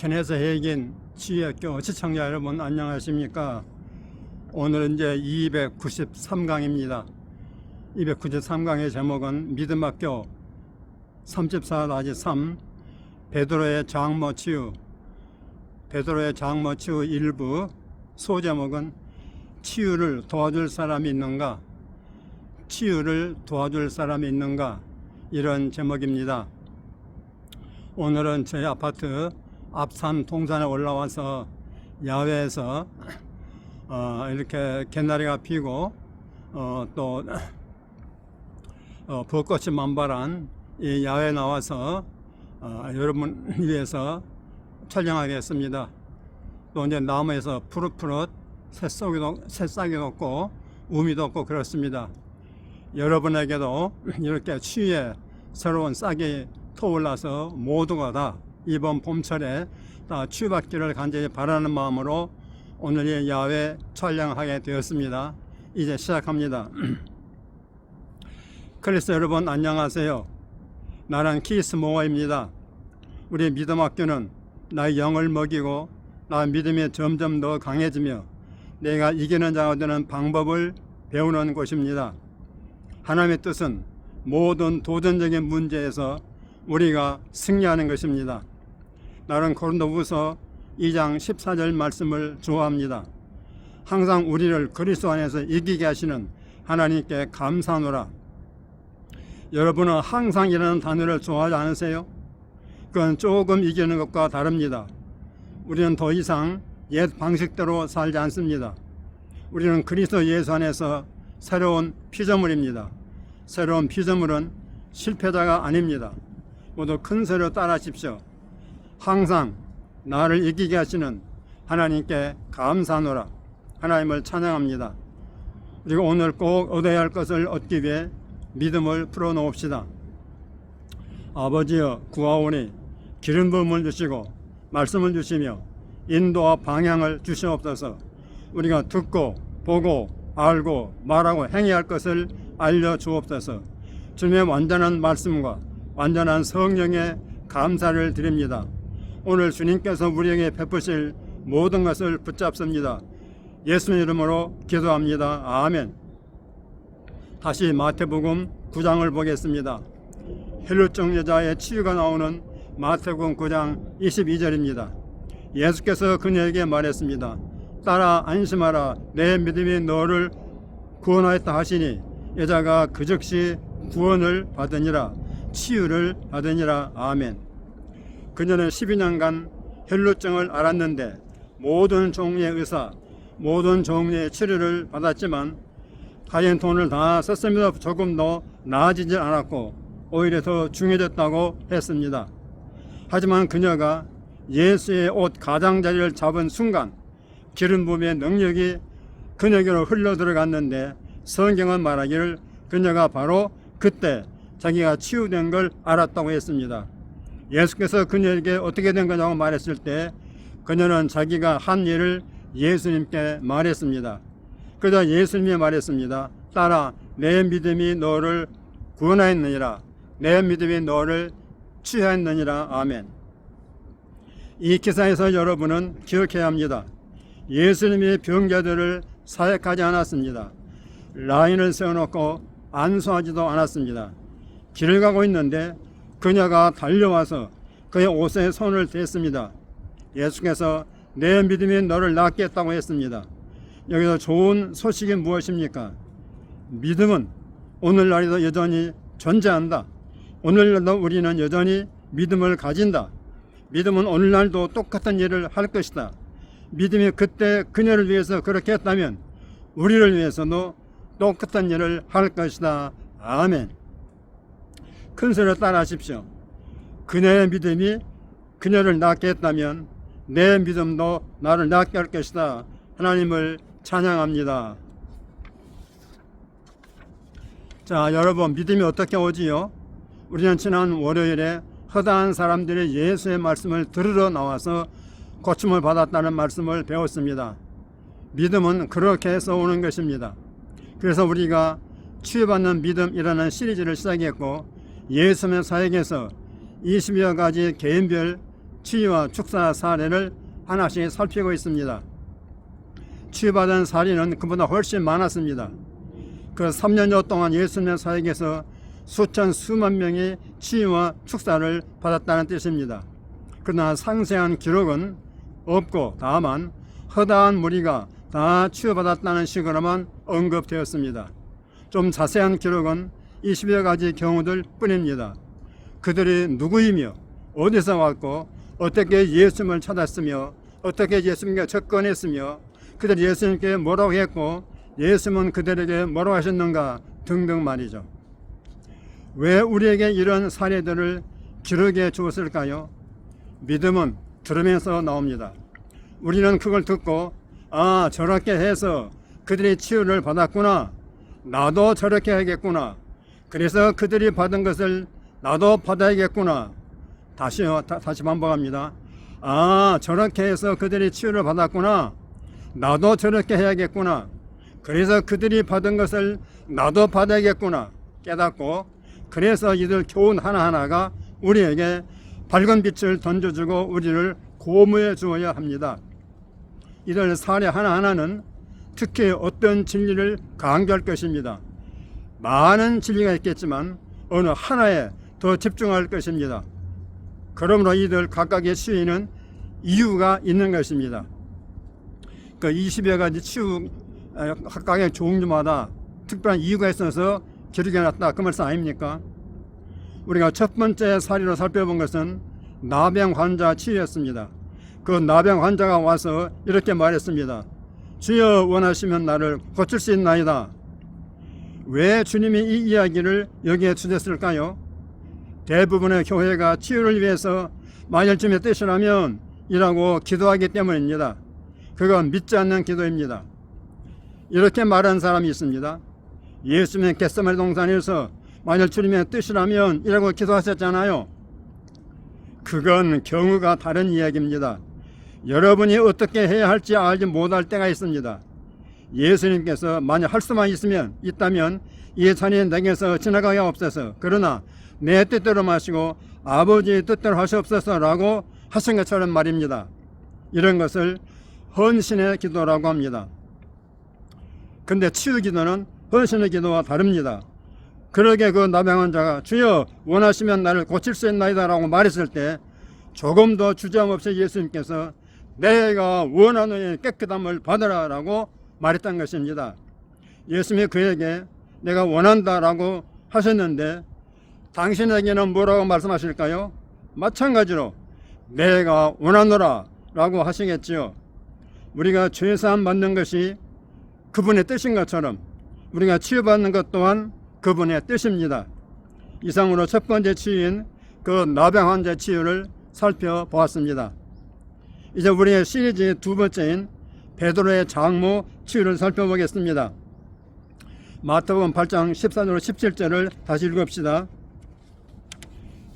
ken에서 해긴 치유학교 시청자 여러분 안녕하십니까? 오늘은 이제 293강입니다. 293강의 제목은 믿음학교 34-3 베드로의 장모 치유, 베드로의 장모 치유 일부. 소제목은 치유를 도와줄 사람이 있는가, 치유를 도와줄 사람이 있는가, 이런 제목입니다. 오늘은 저희 아파트 앞산 동산에 올라와서 야외에서 이렇게 개나리가 피고 또 벚꽃이 만발한 이 야외에 나와서 여러분 위해서 촬영하겠습니다. 또 이제 나무에서 푸릇푸릇 새싹이 돋고 우미 돋고 그렇습니다. 여러분에게도 이렇게 치유의 새로운 싹이 터올라서 모두가 다 이번 봄철에 다 치유받기를 간절히 바라는 마음으로 오늘 이 야외 촬영하게 되었습니다. 이제 시작합니다. 크리스도 여러분 안녕하세요. 나는 키스 모어입니다. 우리 믿음학교는 나의 영을 먹이고 나의 믿음이 점점 더 강해지며 내가 이기는 자가 되는 방법을 배우는 곳입니다. 하나님의 뜻은 모든 도전적인 문제에서 우리가 승리하는 것입니다. 나는 고린도후서 2장 14절 말씀을 좋아합니다. 항상 우리를 그리스도 안에서 이기게 하시는 하나님께 감사하노라. 여러분은 항상이라는 단어를 좋아하지 않으세요? 그건 조금 이기는 것과 다릅니다. 우리는 더 이상 옛 방식대로 살지 않습니다. 우리는 그리스도 예수 안에서 새로운 피조물입니다. 새로운 피조물은 실패자가 아닙니다. 모두 큰 소리로 따라하십시오. 항상 나를 이기게 하시는 하나님께 감사하노라. 하나님을 찬양합니다. 그리고 오늘 꼭 얻어야 할 것을 얻기 위해 믿음을 풀어놓읍시다. 아버지여 구하오니 기름 부음을 주시고 말씀을 주시며 인도와 방향을 주시옵소서. 우리가 듣고 보고 알고 말하고 행해야 할 것을 알려주옵소서. 주님의 완전한 말씀과 완전한 성령에 감사를 드립니다. 오늘 주님께서 우리에게 베푸실 모든 것을 붙잡습니다. 예수님 이름으로 기도합니다. 아멘. 다시 마태복음 9장을 보겠습니다. 혈루증 여자의 치유가 나오는 마태복음 9장 22절입니다. 예수께서 그녀에게 말했습니다. 딸아 안심하라. 내 믿음이 너를 구원하였다 하시니 여자가 그 즉시 구원을 받으니라. 치유를 받으니라. 아멘. 그녀는 12년간 혈루증을 앓았는데 모든 종류의 의사, 모든 종류의 치료를 받았지만 가진 돈을 다 썼습니다. 조금 더 나아지지 않았고 오히려 더 중해졌다고 했습니다. 하지만 그녀가 예수의 옷 가장자리를 잡은 순간 기름 부음의 능력이 그녀에게로 흘러 들어갔는데 성경은 말하기를 그녀가 바로 그때 자기가 치유된 걸 알았다고 했습니다. 예수께서 그녀에게 어떻게 된 거냐고 말했을 때 그녀는 자기가 한 일을 예수님께 말했습니다. 그러자 예수님이 말했습니다. 딸아 내 믿음이 너를 구원하였느니라. 내 믿음이 너를 치유하였느니라. 아멘. 이 기사에서 여러분은 기억해야 합니다. 예수님이 병자들을 사역하지 않았습니다. 라인을 세워놓고 안수하지도 않았습니다. 길을 가고 있는데 그녀가 달려와서 그의 옷에 손을 댔습니다. 예수께서 내 믿음이 너를 낫게 했다고 했습니다. 여기서 좋은 소식이 무엇입니까? 믿음은 오늘날에도 여전히 존재한다. 오늘날도 우리는 여전히 믿음을 가진다. 믿음은 오늘날도 똑같은 일을 할 것이다. 믿음이 그때 그녀를 위해서 그렇게 했다면 우리를 위해서도 똑같은 일을 할 것이다. 아멘. 큰 소리로 따라하십시오. 그녀의 믿음이 그녀를 낫게 했다면 내 믿음도 나를 낫게 할 것이다. 하나님을 찬양합니다. 자, 여러분 믿음이 어떻게 오지요? 우리는 지난 월요일에 허다한 사람들이 예수의 말씀을 들으러 나와서 고침을 받았다는 말씀을 배웠습니다. 믿음은 그렇게 해서 오는 것입니다. 그래서 우리가 치유받는 믿음이라는 시리즈를 시작했고 예수님의 사역에서 20여 가지 개인별 치유와 축사 사례를 하나씩 살피고 있습니다. 치유받은 사례는 그보다 훨씬 많았습니다. 그 3년여 동안 예수님의 사역에서 수천 수만 명이 치유와 축사를 받았다는 뜻입니다. 그러나 상세한 기록은 없고 다만 허다한 무리가 다 치유받았다는 식으로만 언급되었습니다. 좀 자세한 기록은 20여 가지 경우들 뿐입니다. 그들이 누구이며 어디서 왔고 어떻게 예수님을 찾았으며 어떻게 예수님께 접근했으며 그들이 예수님께 뭐라고 했고 예수님은 그들에게 뭐라고 하셨는가 등등 말이죠. 왜 우리에게 이런 사례들을 기록해 주었을까요? 믿음은 들으면서 나옵니다. 우리는 그걸 듣고 아, 저렇게 해서 그들이 치유를 받았구나, 나도 저렇게 해야겠구나, 그래서 그들이 받은 것을 나도 받아야겠구나. 다시 반복합니다. 아, 저렇게 해서 그들이 치유를 받았구나, 나도 저렇게 해야겠구나, 그래서 그들이 받은 것을 나도 받아야겠구나 깨닫고, 그래서 이들 교훈 하나하나가 우리에게 밝은 빛을 던져주고 우리를 고무해 주어야 합니다. 이들 사례 하나하나는 특히 어떤 진리를 강조할 것입니다. 많은 진리가 있겠지만 어느 하나에 더 집중할 것입니다. 그러므로 이들 각각의 치유에는 이유가 있는 것입니다. 그 20여 가지 치유 각각의 종류마다 특별한 이유가 있어서 기록해 놨다, 그 말씀 아닙니까? 우리가 첫 번째 사례로 살펴본 것은 나병 환자 치유였습니다. 그 나병 환자가 와서 이렇게 말했습니다. 주여 원하시면 나를 고칠 수 있나이다. 왜 주님이 이 이야기를 여기에 주셨을까요? 대부분의 교회가 치유를 위해서 만일 주님의 뜻이라면 이라고 기도하기 때문입니다. 그건 믿지 않는 기도입니다. 이렇게 말한 사람이 있습니다. 예수님의 겟세마네 동산에서 만일 주님의 뜻이라면 이라고 기도하셨잖아요. 그건 경우가 다른 이야기입니다. 여러분이 어떻게 해야 할지 알지 못할 때가 있습니다. 예수님께서 만약 할 수만 있다면 이 잔이 내게서 지나가게 없어서 그러나 내 뜻대로 마시고 아버지의 뜻대로 하시옵소서라고 하신 것처럼 말입니다. 이런 것을 헌신의 기도라고 합니다. 근데 치유 기도는 헌신의 기도와 다릅니다. 그러게 그 나병 환자가 주여 원하시면 나를 고칠 수 있나이다 라고 말했을 때 조금 더 주저함없이 예수님께서 내가 원하노니 깨끗함을 받으라 라고 말했던 것입니다. 예수님이 그에게 내가 원한다 라고 하셨는데 당신에게는 뭐라고 말씀하실까요? 마찬가지로 내가 원하노라 라고 하시겠지요. 우리가 죄사함 받는 것이 그분의 뜻인 것처럼 우리가 치유받는 것 또한 그분의 뜻입니다. 이상으로 첫 번째 치유인 그 나병 환자 치유를 살펴보았습니다. 이제 우리의 시리즈의 두 번째인 베드로의 장모 치유를 살펴보겠습니다. 마태복음 8장 14절로 17절을 다시 읽읍시다.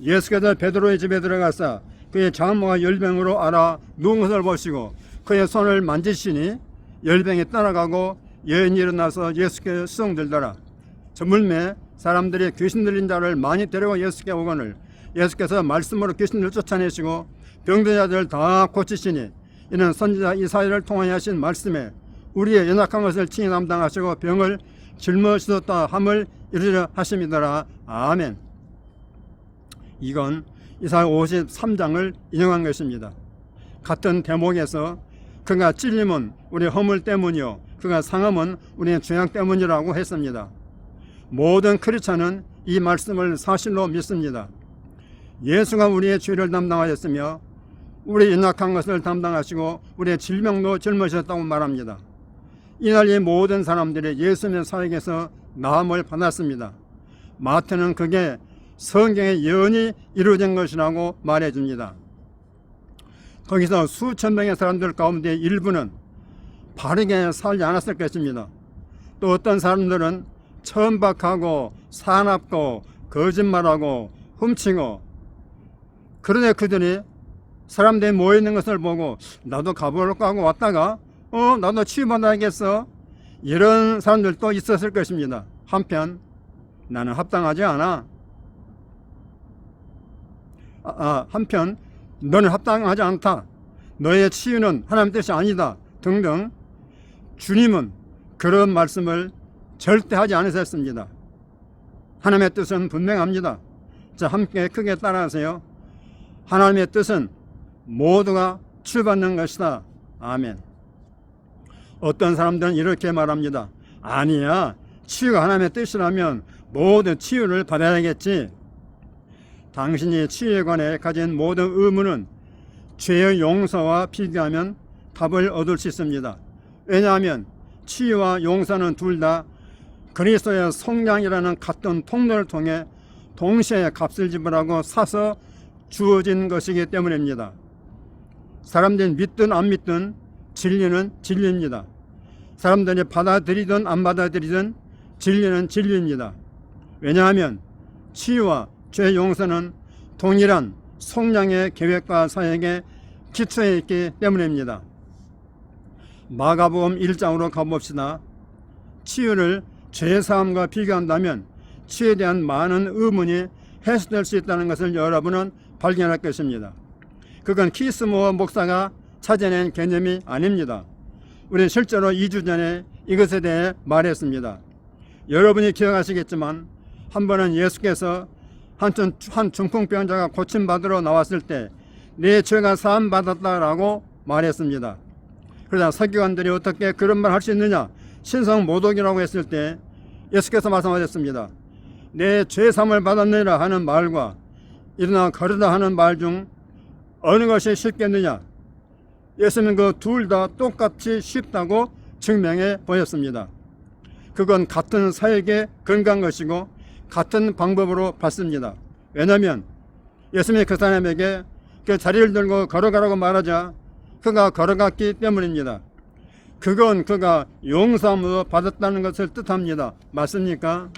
예수께서 베드로의 집에 들어가사 그의 장모가 열병으로 알아 누운 것을 보시고 그의 손을 만지시니 열병이 떠나가고 여인이 일어나서 예수께 수송들더라. 저물매 사람들이 귀신 들린 자를 많이 데리고 예수께 오거늘 예수께서 말씀으로 귀신을 쫓아내시고 병든 자들 다 고치시니 이는 선지자 이사야를 통하여 하신 말씀에 우리의 연약한 것을 친히 담당하시고 병을 짊어지셨다 함을 이루려 하심이더라. 아멘. 이건 이사야 53장을 인용한 것입니다. 같은 대목에서 그가 찔림은 우리의 허물 때문이요 그가 상함은 우리의 죄악 때문이라고 했습니다. 모든 크리스찬은 이 말씀을 사실로 믿습니다. 예수가 우리의 죄를 담당하셨으며 우리의 연약한 것을 담당하시고 우리의 질병도 짊어지셨다고 말합니다. 이날 이 모든 사람들이 예수님의 사역에서 나음을 받았습니다. 마태는 그게 성경의 예언이 이루어진 것이라고 말해줍니다. 거기서 수천 명의 사람들 가운데 일부는 바르게 살지 않았을 것입니다. 또 어떤 사람들은 천박하고 사납고 거짓말하고 훔치고, 그런데 그들이 사람들이 모여있는 것을 보고 나도 가볼까 하고 왔다가 나도 치유받아야겠어, 이런 사람들도 있었을 것입니다. 한편 나는 합당하지 않아. 한편 너는 합당하지 않다, 너의 치유는 하나님 뜻이 아니다 등등 주님은 그런 말씀을 절대 하지 않으셨습니다. 하나님의 뜻은 분명합니다. 자, 함께 크게 따라하세요. 하나님의 뜻은 모두가 치유받는 것이다. 아멘. 어떤 사람들은 이렇게 말합니다. 아니야, 치유가 하나님의 뜻이라면 모두 치유를 받아야겠지. 당신이 치유에 관해 가진 모든 의문은 죄의 용서와 비교하면 답을 얻을 수 있습니다. 왜냐하면 치유와 용서는 둘 다 그리스도의 성량이라는 같은 통로를 통해 동시에 값을 지불하고 사서 주어진 것이기 때문입니다. 사람들이 믿든 안 믿든 진리는 진리입니다. 사람들이 받아들이든 안 받아들이든 진리는 진리입니다. 왜냐하면 치유와 죄 용서는 동일한 성량의 계획과 사역에 기초해 있기 때문입니다. 마가복음 1장으로 가봅시다. 치유를 죄사함과 비교한다면 치유에 대한 많은 의문이 해소될 수 있다는 것을 여러분은 발견할 것입니다. 그건 키스모어 목사가 찾아낸 개념이 아닙니다. 우리는 실제로 2주 전에 이것에 대해 말했습니다. 여러분이 기억하시겠지만 한 번은 예수께서 한 중풍병자가 고침받으러 나왔을 때 내 죄가 사함받았다라고 말했습니다. 그러자 서기관들이 어떻게 그런 말 할 수 있느냐, 신성모독이라고 했을 때 예수께서 말씀하셨습니다. 내 죄사함을 받았느니라 하는 말과 일어나 걸으라 하는 말 중 어느 것이 쉽겠느냐. 예수님은 그 둘 다 똑같이 쉽다고 증명해 보였습니다. 그건 같은 사역에 근거한 것이고 같은 방법으로 봤습니다. 왜냐하면 예수님이 그 사람에게 그 자리를 들고 걸어가라고 말하자 그가 걸어갔기 때문입니다. 그건 그가 용서함으로 받았다는 것을 뜻합니다. 맞습니까?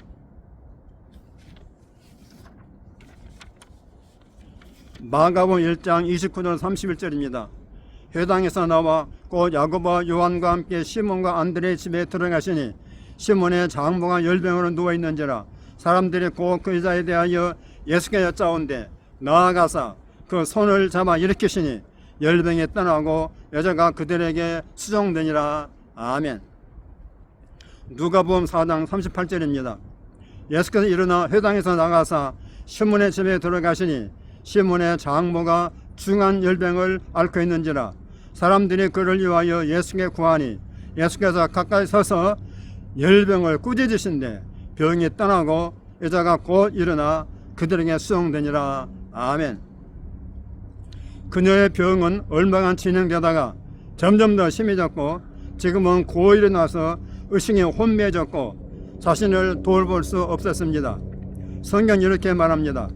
마가복음 1장 29절 31절입니다. 회당에서 나와 곧 야고보와 요한과 함께 시몬과 안드레의 집에 들어가시니 시몬의 장모가 열병으로 누워있는지라 사람들이 곧 그 여자에 대하여 예수께 여짜온대 나아가사 그 손을 잡아 일으키시니 열병이 떠나고 여자가 그들에게 수종되니라. 아멘. 누가복음 4장 38절입니다. 예수께서 일어나 회당에서 나가사 시몬의 집에 들어가시니 시몬의 장모가 중한 열병을 앓고 있는지라 사람들이 그를 위하여 예수께 구하니 예수께서 가까이 서서 열병을 꾸짖으신데 병이 떠나고 여자가 곧 일어나 그들에게 수용되니라. 아멘. 그녀의 병은 얼마간 진행되다가 점점 더 심해졌고 지금은 고 일어나서 의식이 혼미해졌고 자신을 돌볼 수 없었습니다. 성경이 이렇게 말합니다.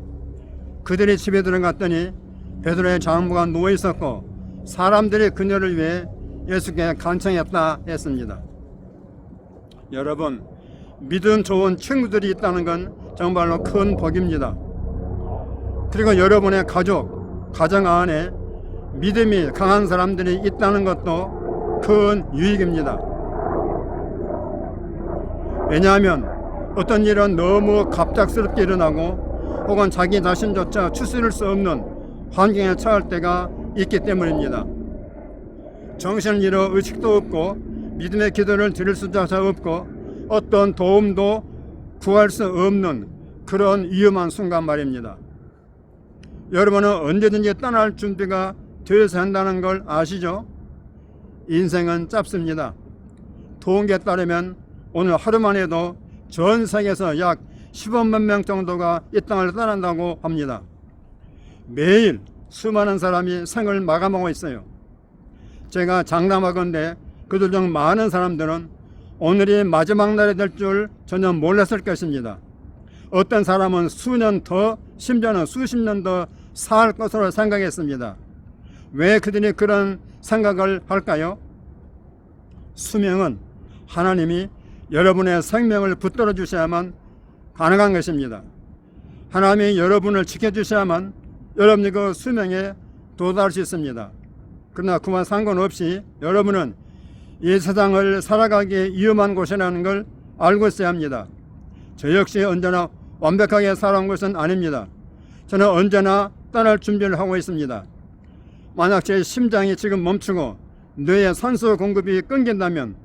그들이 집에 들어갔더니 베드로의 장모가 누워 있었고 사람들이 그녀를 위해 예수께 간청했다 했습니다. 여러분, 믿음 좋은 친구들이 있다는 건 정말로 큰 복입니다. 그리고 여러분의 가정 안에 믿음이 강한 사람들이 있다는 것도 큰 유익입니다. 왜냐하면 어떤 일은 너무 갑작스럽게 일어나고 혹은 자기 자신조차 추스릴 수 없는 환경에 처할 때가 있기 때문입니다. 정신을 잃어 의식도 없고 믿음의 기도를 드릴 수조차 없고 어떤 도움도 구할 수 없는 그런 위험한 순간 말입니다. 여러분은 언제든지 떠날 준비가 되어서 한다는 걸 아시죠? 인생은 짧습니다. 통계에 따르면 오늘 하루만 해도 전 세계에서 약 15만 명 정도가 이 땅을 떠난다고 합니다. 매일 수많은 사람이 생을 마감하고 있어요. 제가 장담하건대 그들 중 많은 사람들은 오늘이 마지막 날이 될 줄 전혀 몰랐을 것입니다. 어떤 사람은 수년 더, 심지어는 수십 년 더 살 것으로 생각했습니다. 왜 그들이 그런 생각을 할까요? 수명은 하나님이 여러분의 생명을 붙들어 주셔야만 가능한 것입니다. 하나님이 여러분을 지켜주셔야만 여러분이 그 수명에 도달할 수 있습니다. 그러나 그와 상관없이 여러분은 이 세상을 살아가기에 위험한 곳이라는 걸 알고 있어야 합니다. 저 역시 언제나 완벽하게 살아온 것은 아닙니다. 저는 언제나 떠날 준비를 하고 있습니다. 만약 제 심장이 지금 멈추고 뇌에 산소 공급이 끊긴다면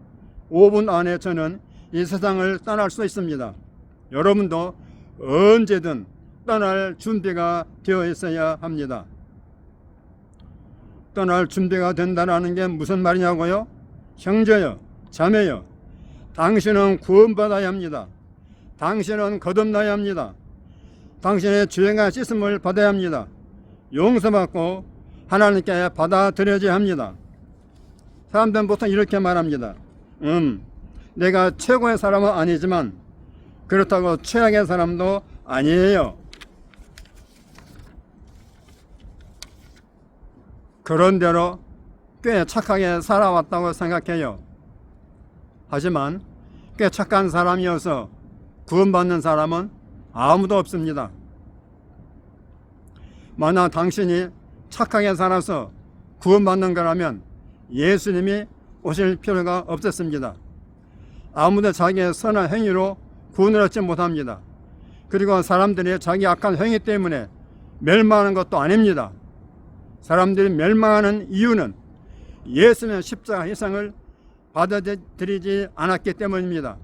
5분 안에 저는 이 세상을 떠날 수 있습니다. 여러분도 언제든 떠날 준비가 되어 있어야 합니다. 떠날 준비가 된다는 게 무슨 말이냐고요? 형제여, 자매여, 당신은 구원받아야 합니다. 당신은 거듭나야 합니다. 당신의 죄가 씻음을 받아야 합니다. 용서받고 하나님께 받아들여져야 합니다. 사람들은 보통 이렇게 말합니다. 내가 최고의 사람은 아니지만 그렇다고 최악의 사람도 아니에요. 그런대로 꽤 착하게 살아왔다고 생각해요. 하지만 꽤 착한 사람이어서 구원받는 사람은 아무도 없습니다. 만약 당신이 착하게 살아서 구원받는 거라면 예수님이 오실 필요가 없었습니다. 아무도 자기의 선한 행위로 구원을 얻지 못합니다. 그리고 사람들이 자기 악한 행위 때문에 멸망하는 것도 아닙니다. 사람들이 멸망하는 이유는 예수님의 십자가 희생을 받아들이지 않았기 때문입니다.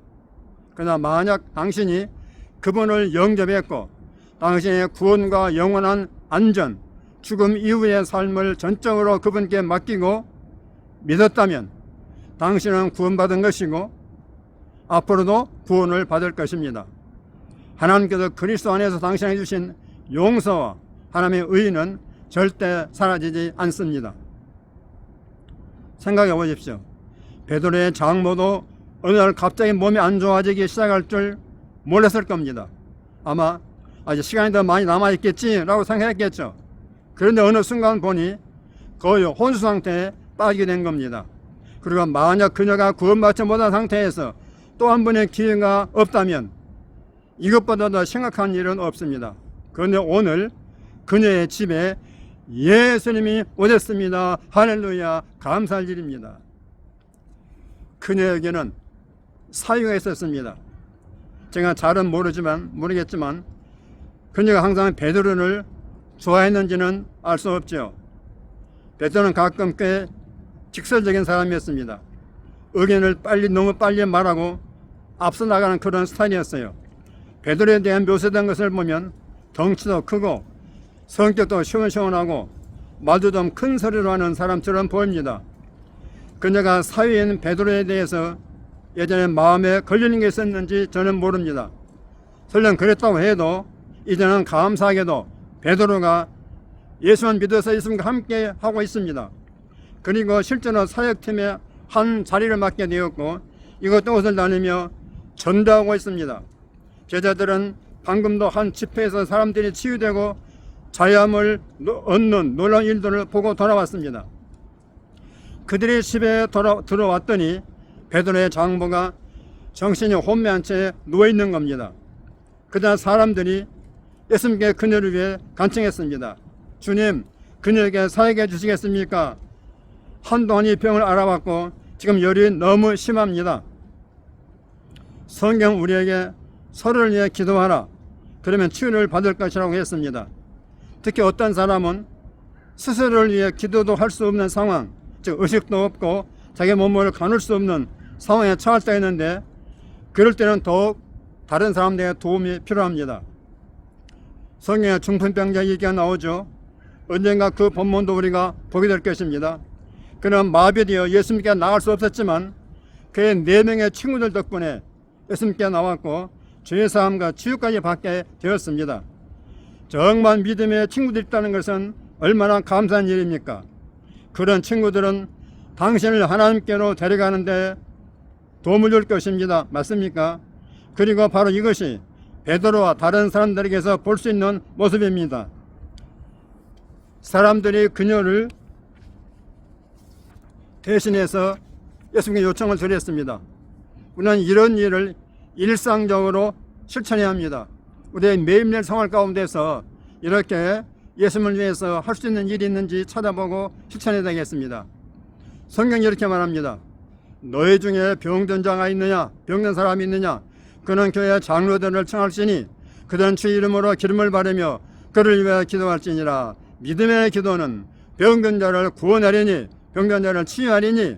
그러나 만약 당신이 그분을 영접했고 당신의 구원과 영원한 안전, 죽음 이후의 삶을 전적으로 그분께 맡기고 믿었다면 당신은 구원받은 것이고 앞으로도 구원을 받을 것입니다. 하나님께서 그리스도 안에서 당신에게 주신 용서와 하나님의 의는 절대 사라지지 않습니다. 생각해 보십시오. 베드로의 장모도 어느 날 갑자기 몸이 안 좋아지기 시작할 줄 몰랐을 겁니다. 아마 아직 시간이 더 많이 남아있겠지라고 생각했겠죠. 그런데 어느 순간 보니 거의 혼수 상태에 빠지게 된 겁니다. 그리고 만약 그녀가 구원받지 못한 상태에서 또 한 번의 기회가 없다면 이것보다 더 심각한 일은 없습니다. 그런데 오늘 그녀의 집에 예수님이 오셨습니다. 할렐루야, 감사할 일입니다. 그녀에게는 사유가 있었습니다. 제가 잘은 모르겠지만 그녀가 항상 베드로를 좋아했는지는 알 수 없죠. 베드로는 가끔 꽤 직설적인 사람이었습니다. 의견을 너무 빨리 말하고 앞서 나가는 그런 스타일이었어요. 베드로에 대한 묘사된 것을 보면 덩치도 크고 성격도 시원시원하고 말도 좀 큰 소리로 하는 사람처럼 보입니다. 그녀가 사위인 베드로에 대해서 예전에 마음에 걸리는 게 있었는지 저는 모릅니다. 설령 그랬다고 해도 이제는 감사하게도 베드로가 예수만 믿어서 예수님과 함께 하고 있습니다. 그리고 실제로 사역팀의 한 자리를 맡게 되었고 이것도 옷을 나누며 전도하고 있습니다. 제자들은 방금도 한 집회에서 사람들이 치유되고 자유함을 얻는 놀라운 일들을 보고 돌아왔습니다. 그들이 집에 들어왔더니 베드로의 장모가 정신이 혼미한 채 누워있는 겁니다. 그러나 사람들이 예수님께 그녀를 위해 간청했습니다. 주님, 그녀에게 사역해 주시겠습니까? 한동안 이 병을 알아봤고 지금 열이 너무 심합니다. 성경 우리에게 서로를 위해 기도하라. 그러면 치유를 받을 것이라고 했습니다. 특히 어떤 사람은 스스로를 위해 기도도 할 수 없는 상황, 즉 의식도 없고 자기 몸을 가눌 수 없는 상황에 처할 때가 있는데 그럴 때는 더욱 다른 사람들의 도움이 필요합니다. 성경에 중풍병자 얘기가 나오죠. 언젠가 그 본문도 우리가 보게 될 것입니다. 그는 마비되어 예수님께 나갈 수 없었지만 그의 4명의 친구들 덕분에 예수님께 나왔고 죄사함과 치유까지 받게 되었습니다. 정말 믿음의 친구들이 있다는 것은 얼마나 감사한 일입니까? 그런 친구들은 당신을 하나님께로 데려가는데 도움을 줄 것입니다. 맞습니까? 그리고 바로 이것이 베드로와 다른 사람들에게서 볼 수 있는 모습입니다. 사람들이 그녀를 대신해서 예수님께 요청을 드렸습니다. 우리는 이런 일을 일상적으로 실천해야 합니다. 우리의 매일매일 생활 가운데서 이렇게 예수님을 위해서 할 수 있는 일이 있는지 찾아보고 실천해야 되겠습니다. 성경이 이렇게 말합니다. 너희 중에 병든 자가 있느냐, 병든 사람이 있느냐, 그는 교회 장로들을 청할지니 그들은 주 이름으로 기름을 바르며 그를 위하여 기도할지니라. 믿음의 기도는 병든 자를 구원하리니 병든 자를 치유하리니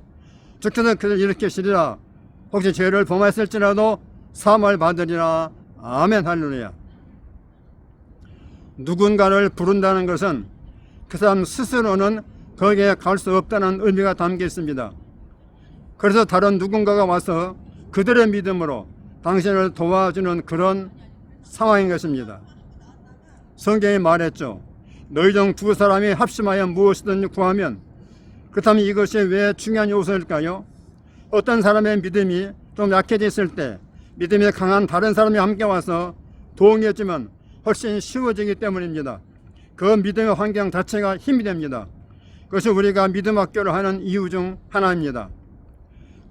주께서 그를 일으키시리라. 혹시 죄를 범했을지라도 사함을 받으리라. 아멘. 할렐루야. 누군가를 부른다는 것은 그 사람 스스로는 거기에 갈 수 없다는 의미가 담겨 있습니다. 그래서 다른 누군가가 와서 그들의 믿음으로 당신을 도와주는 그런 상황인 것입니다. 성경이 말했죠. 너희 중 두 사람이 합심하여 무엇이든 구하면, 그렇다면 이것이 왜 중요한 요소일까요? 어떤 사람의 믿음이 좀 약해졌을 때 믿음이 강한 다른 사람이 함께 와서 도움해주면 훨씬 쉬워지기 때문입니다. 그 믿음의 환경 자체가 힘이 됩니다. 그것이 우리가 믿음 학교를 하는 이유 중 하나입니다.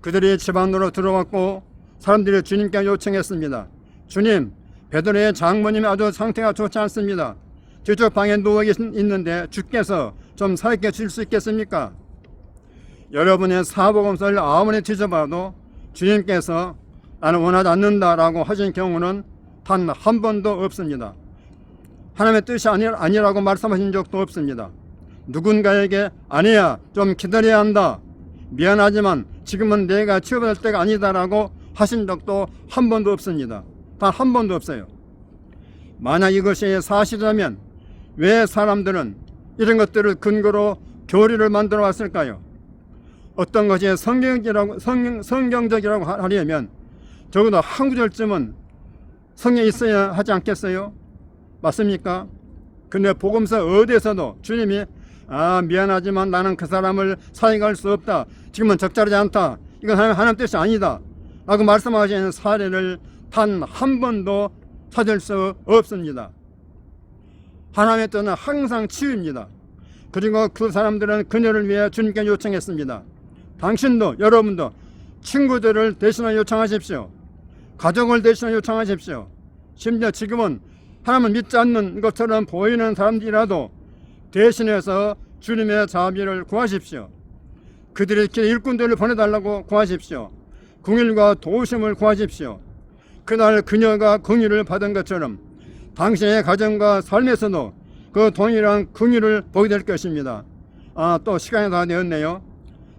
그들이 집 안으로 들어왔고 사람들이 주님께 요청했습니다. 주님, 베드로의 장모님이 아주 상태가 좋지 않습니다. 저쪽 방에 누워 있는데 주께서 좀 살게 줄 수 있겠습니까? 여러분의 사복음서를 아무리 뒤져봐도 주님께서 나는 원하지 않는다라고 하신 경우는 단 한 번도 없습니다. 하나님의 뜻이 아니라고 말씀하신 적도 없습니다. 누군가에게 아니야, 좀 기다려야 한다, 미안하지만 지금은 내가 치유받을 때가 아니다라고 하신 적도 한 번도 없습니다. 단 한 번도 없어요. 만약 이것이 사실이라면 왜 사람들은 이런 것들을 근거로 교리를 만들어 왔을까요? 어떤 것이 성경적이라고 하려면 적어도 한 구절쯤은 성경에 있어야 하지 않겠어요? 맞습니까? 근데 복음서 어디에서도 주님이 미안하지만 나는 그 사람을 사역할 수 없다, 지금은 적절하지 않다, 이건 하나님 뜻이 아니다 라고 말씀하시는 사례를 단 한 번도 찾을 수 없습니다. 하나님의 뜻은 항상 치유입니다. 그리고 그 사람들은 그녀를 위해 주님께 요청했습니다. 당신도, 여러분도 친구들을 대신하여 요청하십시오. 가족을 대신하여 요청하십시오. 심지어 지금은 하나님을 믿지 않는 것처럼 보이는 사람들이라도 대신해서 주님의 자비를 구하십시오. 그들의 길 일꾼들을 보내달라고 구하십시오. 긍휼과 도우심을 구하십시오. 그날 그녀가 긍휼을 받은 것처럼 당신의 가정과 삶에서도 그 동일한 긍휼을 보게 될 것입니다. 또 시간이 다 되었네요.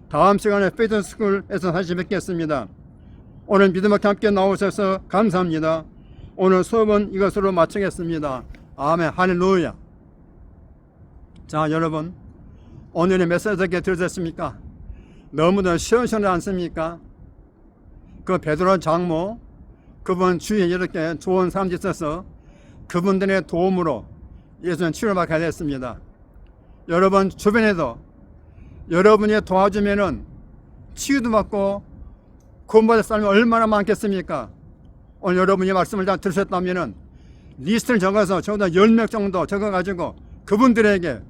다음 시간에 페이스스쿨에서 다시 뵙겠습니다. 오늘 믿음학교 함께 나오셔서 감사합니다. 오늘 수업은 이것으로 마치겠습니다. 아멘. 할렐루야. 자, 여러분, 오늘의 메시지 어떻게 들으셨습니까? 너무도 시원시원하지 않습니까? 그 베드로 장모, 그분 주위에 이렇게 좋은 사람들이 있어서 그분들의 도움으로 예수는 치유를 받게 됐습니다. 여러분 주변에도 여러분이 도와주면은 치유도 받고 구원받을 사람이 얼마나 많겠습니까? 오늘 여러분이 말씀을 다 들으셨다면은 리스트를 적어서 적어도 10명 정도 적어가지고 그분들에게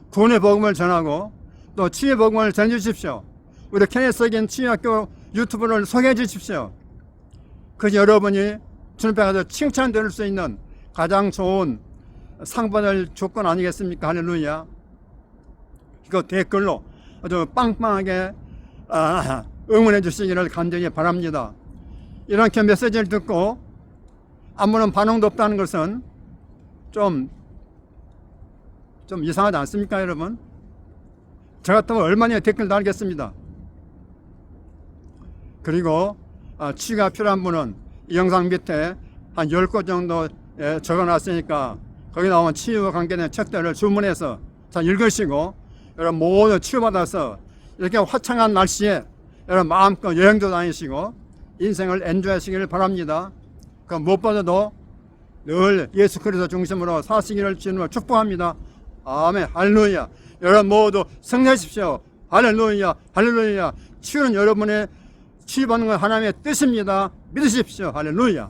구원의 복음을 전하고 또 치유의 복음을 전해주십시오. 우리 케네스긴 치유학교 유튜브를 소개해 주십시오. 그것이 여러분이 주님 앞에 가서 칭찬드릴 수 있는 가장 좋은 상 받을 조건 아니겠습니까? 할렐루야. 이거 댓글로 아주 빵빵하게 응원해 주시기를 간절히 바랍니다. 이렇게 메시지를 듣고 아무런 반응도 없다는 것은 좀 이상하지 않습니까, 여러분? 저 같으면 얼마나 댓글 달겠습니다. 그리고 치유가 필요한 분은 이 영상 밑에 한 10곳 정도 적어놨으니까 거기 나오는 치유와 관계된 책들을 주문해서 잘 읽으시고 여러분 모두 치유받아서 이렇게 화창한 날씨에 여러분 마음껏 여행도 다니시고 인생을 엔조이하시기를 바랍니다. 그 무엇보다도 늘 예수 그리스도 중심으로 사시기를 주님으로 축복합니다. 아멘. 할렐루야. 여러분 모두 승리하십시오. 할렐루야. 할렐루야. 치유는 여러분의 치유받는 건 하나님의 뜻입니다. 믿으십시오. 할렐루야.